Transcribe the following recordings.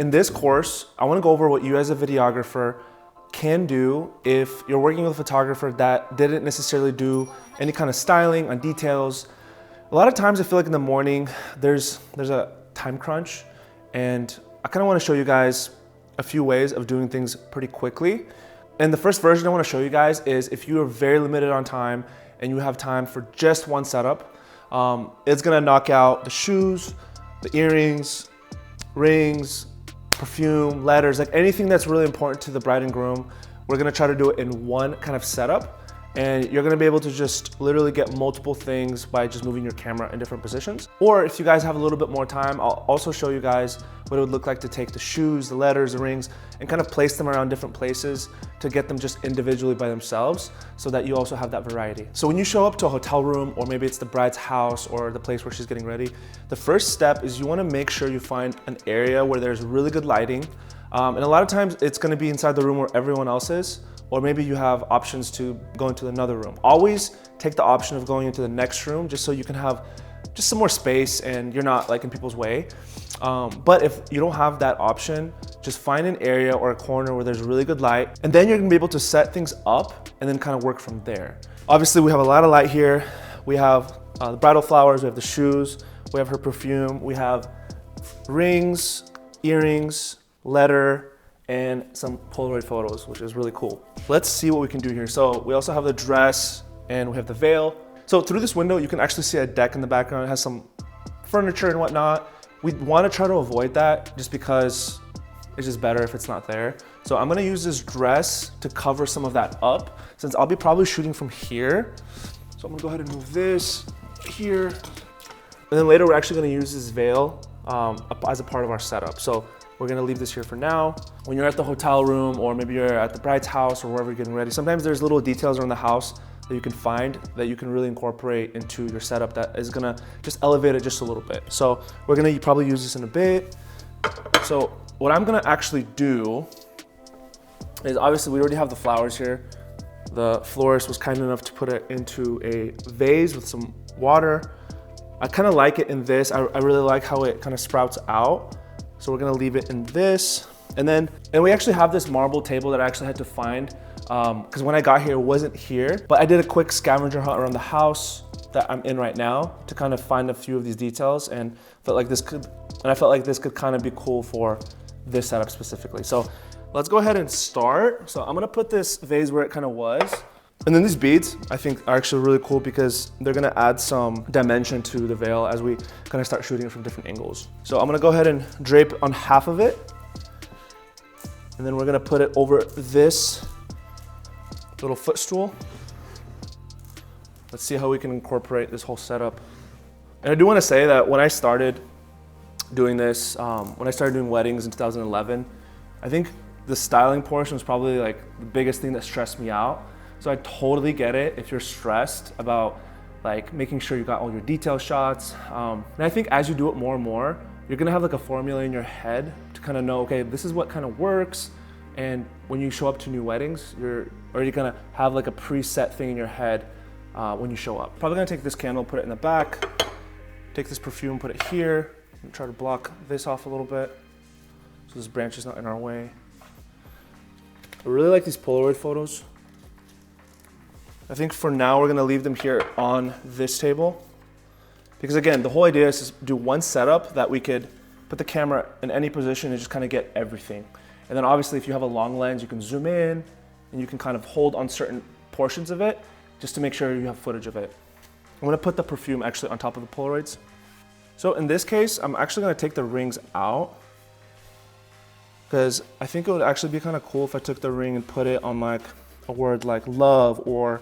in this course, I wanna go over what you as a videographer can do if you're working with a photographer that didn't necessarily do any kind of styling on details. A lot of times I feel like in the morning, there's a time crunch, and I kind of want to show you guys a few ways of doing things pretty quickly. And the first version I want to show you guys is if you are very limited on time and you have time for just one setup, it's gonna knock out the shoes, the earrings, rings, perfume, letters, like anything that's really important to the bride and groom. We're gonna try to do it in one kind of setup, and you're gonna be able to just literally get multiple things by just moving your camera in different positions. Or if you guys have a little bit more time, I'll also show you guys what it would look like to take the shoes, the letters, the rings, and kind of place them around different places to get them just individually by themselves so that you also have that variety. So when you show up to a hotel room, or maybe it's the bride's house or the place where she's getting ready, the first step is you wanna make sure you find an area where there's really good lighting. And a lot of times it's gonna be inside the room where everyone else is, or maybe you have options to go into another room. Always take the option of going into the next room just so you can have just some more space and you're not like in people's way. But if you don't have that option, just find an area or a corner where there's really good light, and then you're gonna be able to set things up and then kind of work from there. Obviously we have a lot of light here. We have the bridal flowers, we have the shoes, we have her perfume, we have rings, earrings, letter, and some Polaroid photos, which is really cool. Let's see what we can do here. So we also have the dress and we have the veil. So through this window, you can actually see a deck in the background. It has some furniture and whatnot. We want to try to avoid that just because it's just better if it's not there. So I'm gonna use this dress to cover some of that up, since I'll be probably shooting from here. So I'm gonna go ahead and move this here. And then later we're actually gonna use this veil as a part of our setup. So we're gonna leave this here for now. When you're at the hotel room, or maybe you're at the bride's house or wherever you're getting ready, sometimes there's little details around the house that you can find that you can really incorporate into your setup that is gonna just elevate it just a little bit. So we're gonna probably use this in a bit. So what I'm gonna actually do is, obviously we already have the flowers here. The florist was kind enough to put it into a vase with some water. I kind of like it in this. I really like how it kind of sprouts out. So we're gonna leave it in this. And we actually have this marble table that I actually had to find because when I got here, it wasn't here. But I did a quick scavenger hunt around the house that I'm in right now to kind of find a few of these details, and I felt like this could kind of be cool for this setup specifically. So let's go ahead and start. So I'm gonna put this vase where it kind of was. And then these beads, I think, are actually really cool because they're gonna add some dimension to the veil as we kind of start shooting it from different angles. So I'm gonna go ahead and drape on half of it. And then we're gonna put it over this little footstool. Let's see how we can incorporate this whole setup. And I do wanna say that when I started doing this, when I started doing weddings in 2011, I think the styling portion was probably like the biggest thing that stressed me out. So I totally get it if you're stressed about like making sure you got all your detail shots. And I think as you do it more and more, you're gonna have like a formula in your head to kind of know, okay, this is what kind of works. And when you show up to new weddings, you're already gonna have like a preset thing in your head when you show up. Probably gonna take this candle, put it in the back, take this perfume, put it here, and try to block this off a little bit so this branch is not in our way. I really like these Polaroid photos. I think for now we're gonna leave them here on this table because again, the whole idea is to do one setup that we could put the camera in any position and just kind of get everything. And then obviously if you have a long lens, you can zoom in and you can kind of hold on certain portions of it just to make sure you have footage of it. I'm gonna put the perfume actually on top of the Polaroids. So in this case, I'm actually gonna take the rings out because I think it would actually be kind of cool if I took the ring and put it on like a word like love, or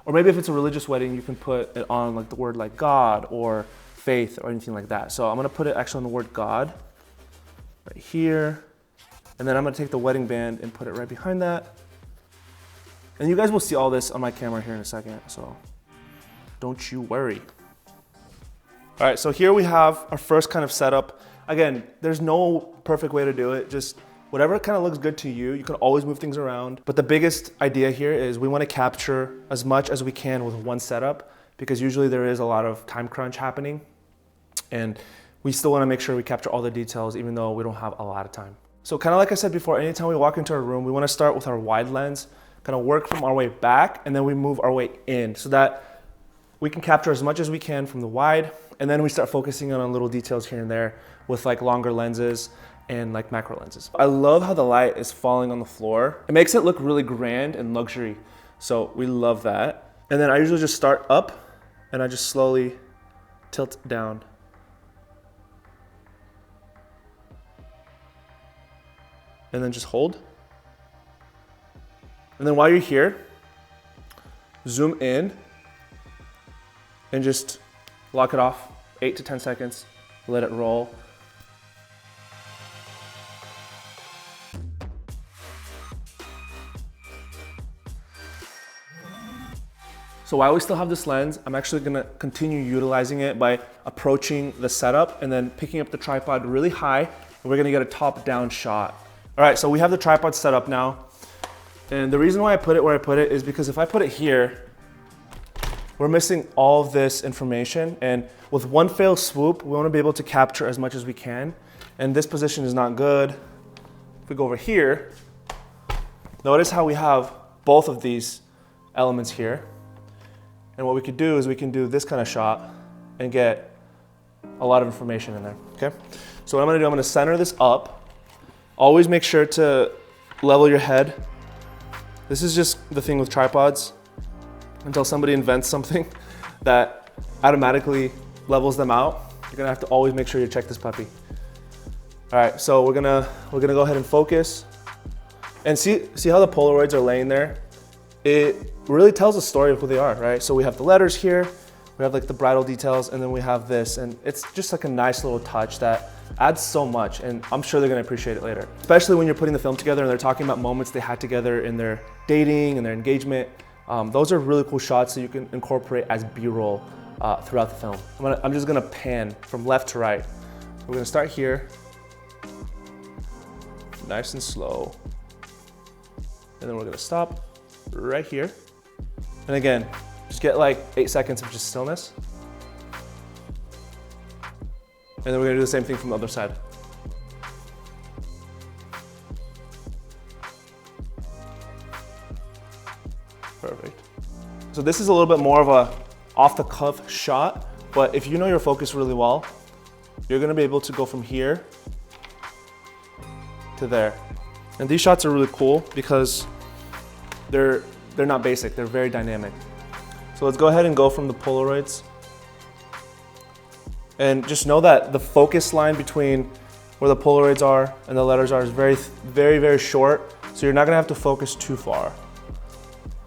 maybe if it's a religious wedding, you can put it on like the word like God or faith or anything like that. So I'm gonna put it actually on the word God right here. And then I'm gonna take the wedding band and put it right behind that. And you guys will see all this on my camera here in a second, so don't you worry. All right, so here we have our first kind of setup. Again, there's no perfect way to do it. Just whatever kind of looks good to you. You can always move things around. But the biggest idea here is we want to capture as much as we can with one setup because usually there is a lot of time crunch happening. And we still wanna make sure we capture all the details even though we don't have a lot of time. So kind of like I said before, anytime we walk into a room, we wanna start with our wide lens, kind of work from our way back, and then we move our way in so that we can capture as much as we can from the wide, and then we start focusing on little details here and there with like longer lenses and like macro lenses. I love how the light is falling on the floor. It makes it look really grand and luxury. So we love that. And then I usually just start up and I just slowly tilt down. And then just hold. And then while you're here, zoom in and just lock it off, 8 to 10 seconds, let it roll. So while we still have this lens, I'm actually gonna continue utilizing it by approaching the setup and then picking up the tripod really high, and we're gonna get a top-down shot. All right, so we have the tripod set up now. And the reason why I put it where I put it is because if I put it here, we're missing all of this information. And with one fell swoop, we wanna be able to capture as much as we can. And this position is not good. If we go over here, notice how we have both of these elements here. And what we could do is we can do this kind of shot and get a lot of information in there, okay? So what I'm gonna do, I'm gonna center this up. Always make sure to level your head. This is just the thing with tripods. Until somebody invents something that automatically levels them out, you're gonna have to always make sure you check this puppy. All right, so we're gonna go ahead and focus. And see how the Polaroids are laying there? It really tells a story of who they are, right? So we have the letters here, we have like the bridal details, and then we have this, and it's just like a nice little touch that adds so much, and I'm sure they're gonna appreciate it later. Especially when you're putting the film together and they're talking about moments they had together in their dating and their engagement. Those are really cool shots that you can incorporate as B-roll throughout the film. I'm just gonna pan from left to right. So we're gonna start here, nice and slow, and then we're gonna stop right here. And again, just get like 8 seconds of just stillness. And then we're gonna do the same thing from the other side. Perfect. So this is a little bit more of a off-the-cuff shot, but if you know your focus really well, you're gonna be able to go from here to there. And these shots are really cool because they're not basic, they're very dynamic. So let's go ahead and go from the Polaroids. And just know that the focus line between where the Polaroids are and the letters are is very, very, very short. So you're not gonna have to focus too far.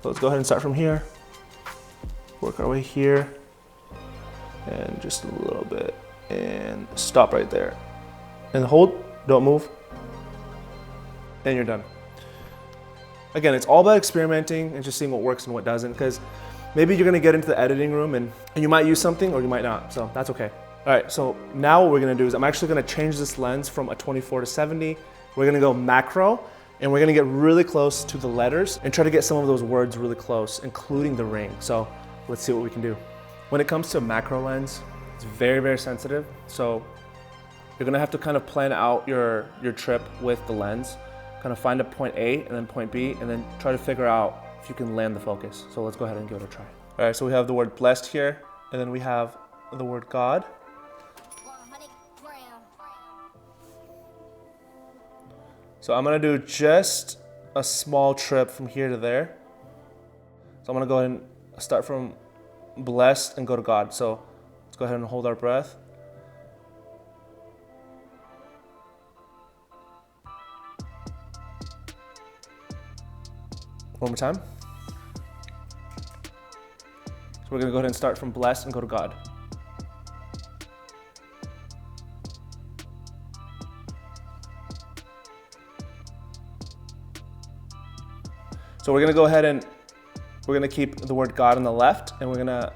So let's go ahead and start from here. Work our way here. And just a little bit. And stop right there. And hold, don't move. And you're done. Again, it's all about experimenting and just seeing what works and what doesn't, because maybe you're gonna get into the editing room and you might use something or you might not, so that's okay. All right, so now what we're gonna do is I'm actually gonna change this lens from a 24 to 70. We're gonna go macro, and we're gonna get really close to the letters and try to get some of those words really close, including the ring. So let's see what we can do. When it comes to a macro lens, it's very, very sensitive. So you're gonna have to kind of plan out your trip with the lens, kind of find a point A and then point B, and then try to figure out if you can land the focus. So let's go ahead and give it a try. All right, so we have the word blessed here, and then we have the word God. So I'm gonna do just a small trip from here to there. So I'm gonna go ahead and start from blessed and go to God. So let's go ahead and hold our breath. One more time. So we're gonna go ahead and start from blessed and go to God. So we're gonna go ahead and we're gonna keep the word God on the left, and we're gonna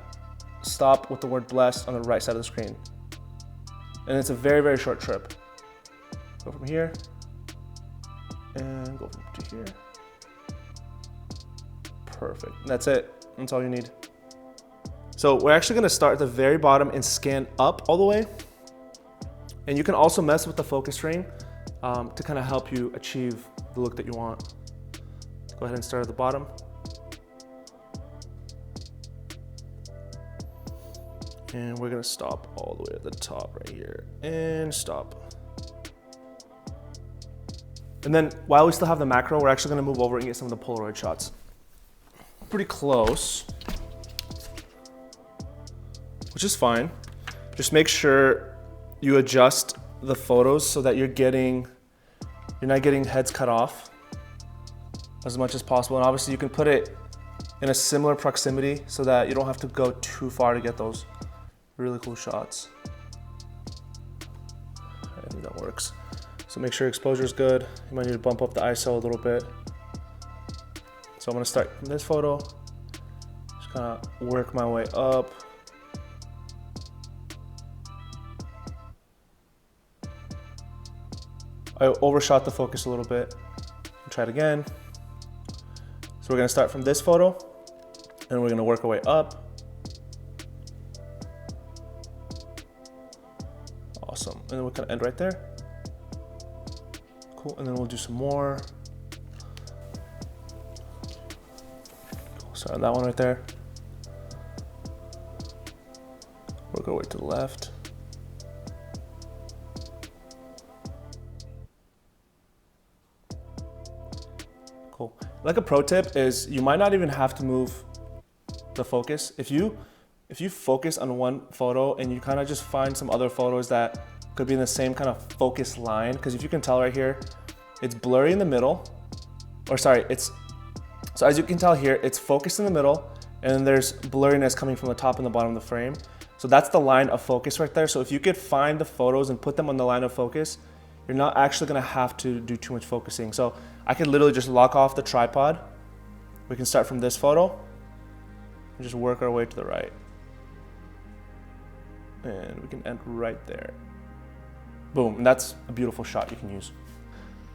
stop with the word blessed on the right side of the screen. And it's a very, very short trip. Go from here and go to here. Perfect. That's it. That's all you need. So we're actually gonna start at the very bottom and scan up all the way. And you can also mess with the focus ring to kind of help you achieve the look that you want. Go ahead and start at the bottom. And we're gonna stop all the way at the top right here and stop. And then while we still have the macro, we're actually gonna move over and get some of the Polaroid shots. Pretty close, which is fine. Just make sure you adjust the photos so that you're not getting heads cut off as much as possible. And obviously you can put it in a similar proximity so that you don't have to go too far to get those really cool shots. I think that works. So make sure exposure is good. You might need to bump up the ISO a little bit. So I'm gonna start from this photo, just kind of work my way up. I overshot the focus a little bit. Try it again. So we're gonna start from this photo and we're gonna work our way up. Awesome, and then we're gonna end right there. Cool, and then we'll do some more. Cool, start on that one right there. Work our way to the left. Cool. Like a pro tip is you might not even have to move the focus. If you focus on one photo and you kind of just find some other photos that could be in the same kind of focus line, because if you can tell right here, it's blurry in the middle, or sorry, so as you can tell here, it's focused in the middle and then there's blurriness coming from the top and the bottom of the frame. So that's the line of focus right there. So if you could find the photos and put them on the line of focus, you're not actually gonna have to do too much focusing. So I could literally just lock off the tripod. We can start from this photo and just work our way to the right. And we can end right there. Boom, and that's a beautiful shot you can use.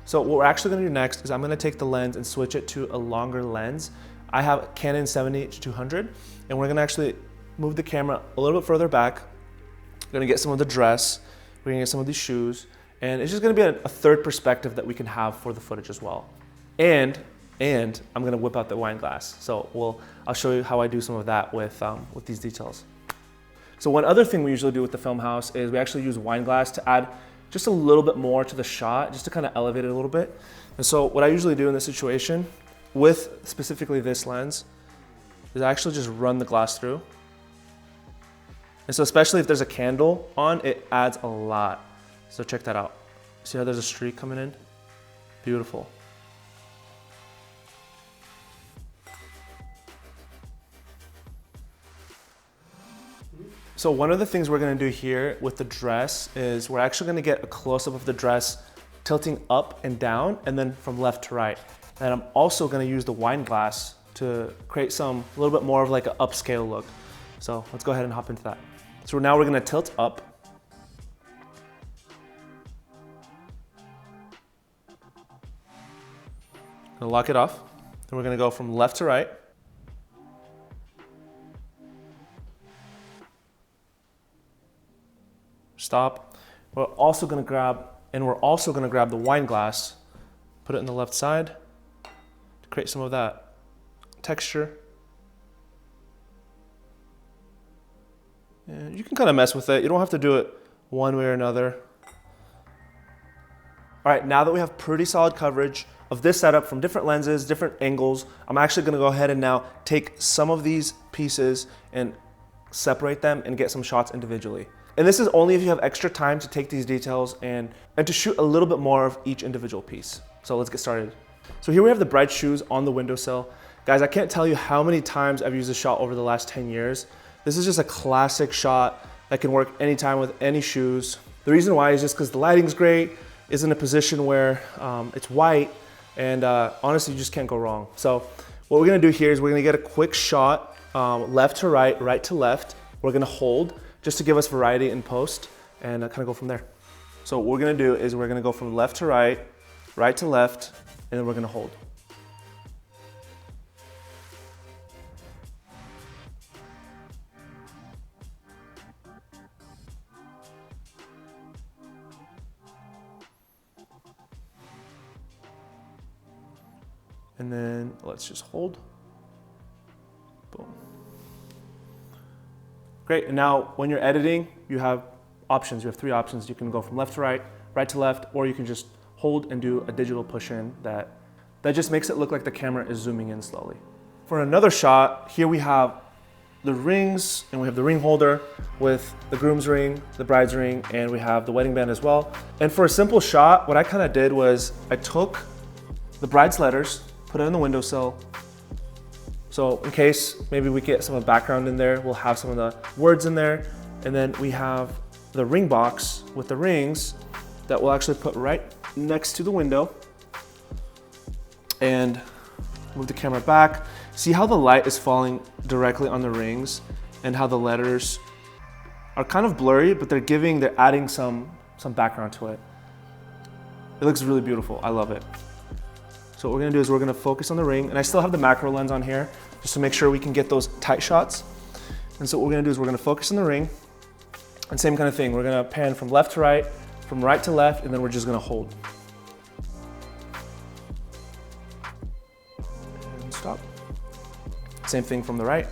So what we're actually gonna do next is I'm gonna take the lens and switch it to a longer lens. I have a Canon 70H200, and we're gonna actually move the camera a little bit further back. We're gonna get some of the dress, we're gonna get some of these shoes, and it's just gonna be a third perspective that we can have for the footage as well. And I'm gonna whip out the wine glass. So I'll show you how I do some of that with these details. So one other thing we usually do with the film house is we actually use wine glass to add just a little bit more to the shot, just to kind of elevate it a little bit. And so what I usually do in this situation, with specifically this lens, is I actually just run the glass through. And so especially if there's a candle on, it adds a lot. So check that out. See how there's a streak coming in? Beautiful. So one of the things we're gonna do here with the dress is we're actually gonna get a close-up of the dress tilting up and down and then from left to right. And I'm also gonna use the wine glass to create a little bit more of like an upscale look. So let's go ahead and hop into that. So now we're gonna tilt up. Gonna lock it off. Then we're gonna go from left to right. Stop. We're also gonna grab the wine glass, put it in the left side to create some of that texture. And you can kind of mess with it. You don't have to do it one way or another. All right, now that we have pretty solid coverage of this setup from different lenses, different angles, I'm actually gonna go ahead and now take some of these pieces and separate them and get some shots individually. And this is only if you have extra time to take these details and to shoot a little bit more of each individual piece. So let's get started. So here we have the bride shoes on the windowsill. Guys, I can't tell you how many times I've used this shot over the last 10 years. This is just a classic shot that can work anytime with any shoes. The reason why is just because the lighting's great, is in a position where it's white, and honestly, you just can't go wrong. So what we're gonna do here is we're gonna get a quick shot, left to right, right to left. We're gonna hold, just to give us variety in post, and kind of go from there. So what we're gonna do is we're gonna go from left to right, right to left, and then we're gonna hold. And then let's just hold. Boom. Great, and now when you're editing, you have options. You have 3 options. You can go from left to right, right to left, or you can just hold and do a digital push in that just makes it look like the camera is zooming in slowly. For another shot, here we have the rings, and we have the ring holder with the groom's ring, the bride's ring, and we have the wedding band as well. And for a simple shot, what I kind of did was I took the bride's letters, put it on the windowsill. So in case maybe we get some of the background in there, we'll have some of the words in there. And then we have the ring box with the rings that we'll actually put right next to the window. And move the camera back. See how the light is falling directly on the rings and how the letters are kind of blurry, but they're adding some background to it. It looks really beautiful. I love it. So what we're gonna do is we're gonna focus on the ring, and I still have the macro lens on here just to make sure we can get those tight shots. And so what we're gonna do is we're gonna focus on the ring, and same kind of thing. We're gonna pan from left to right, from right to left, and then we're just gonna hold. And stop. Same thing from the right.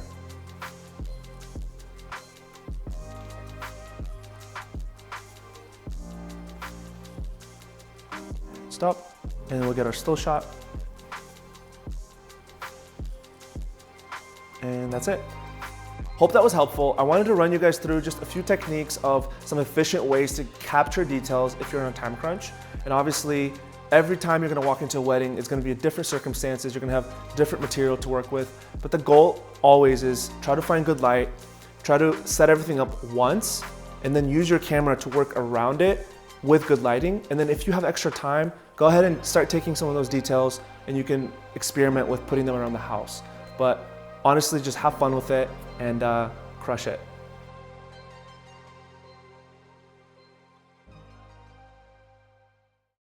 Stop, and then we'll get our still shot. And that's it. Hope that was helpful. I wanted to run you guys through just a few techniques of some efficient ways to capture details if you're on a time crunch. And obviously, every time you're gonna walk into a wedding, it's gonna be different circumstances. You're gonna have different material to work with. But the goal always is try to find good light, try to set everything up once, and then use your camera to work around it with good lighting. And then if you have extra time, go ahead and start taking some of those details and you can experiment with putting them around the house. But honestly, just have fun with it and crush it.